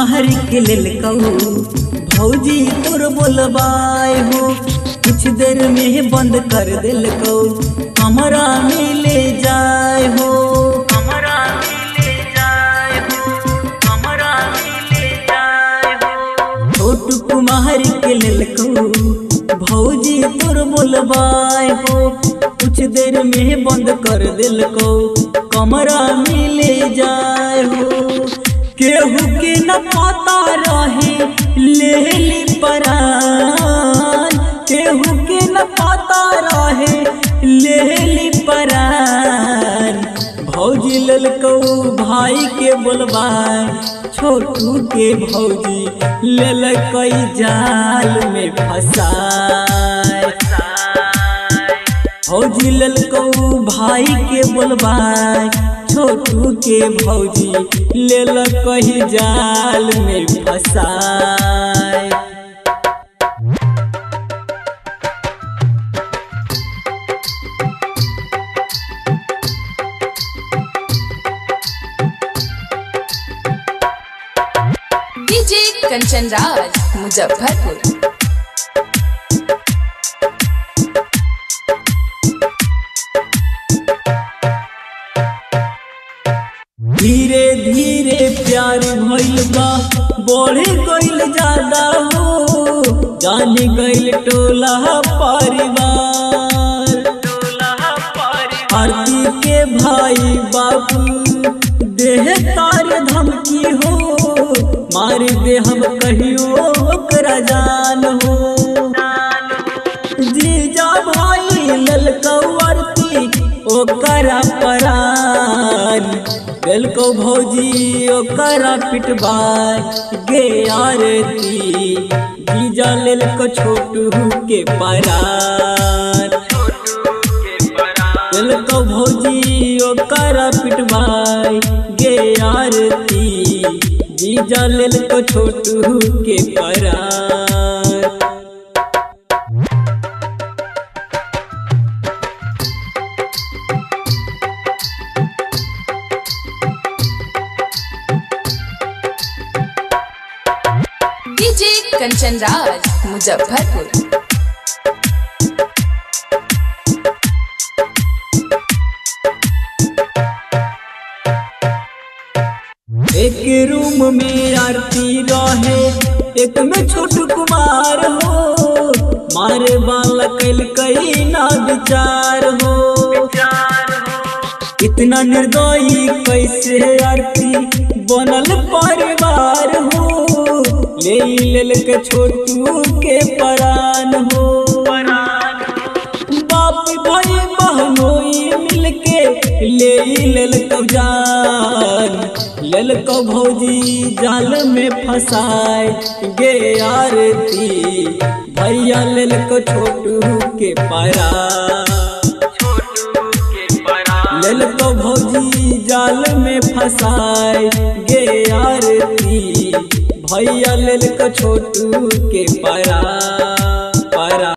कुमार के लेल कहू भौजी तोर बोलबाए हो, कुछ देर में बंद कर दिल को हमरा मिले जाए हो, हमरा मिले जाए हो, हमरा मिले जाए हो। छोटू कुमार के लेल कहू भौजी तोर बोलबाए हो, कुछ देर में बंद कर दिल को कमरा मिले जाए हो। केहू के न पता रहे ले ली परान, केहू के न पता रहे ले ली परान। भौजी ललको भाई के बोलबाए, छोटू के भौजी ललकई जाल में फंसाए। भौजी ललको भाई के बोलबाए, छोटू के भौजी ललकई जाल में फंसाए। डीजे कंचन राज मुजफ्फरपुर। धीरे धीरे प्यार भइल बा बढ़े गइल ज्यादा हो, जान गइल टोला परिवार। आरती के भाई बाबू देह तार धमकी हो, मार दे हम कहियो ओकरा जान हो। जीजा भाई ललको आरती ओकरा परान, ललको भौजी ओकरा पिटबाए गे आरती। जीजा ललको छोटू के परान, ललको भौजी ओकरा पिटबाए गे आरती। जीजा ललको छोटू के परान। डीजे कंचन राज मुजफ्फरपुर। एक रूम में आरती रहे, एक में छोटू कुमार हो, मारे वाला कल कई ना विचार हो। इतना निर्दयी कैसे आरती बनल परिवार हो, ले ललके छोटू के परान हो। बाप भाई बहनोई मिलके ले ललको जान, ललको भौजी जाल में फंसाए गे आरती। भैया ललको छोटू के परान, ललको भौजी जाल में फंसाए गे आरती। भैया ललको छोटू के परान।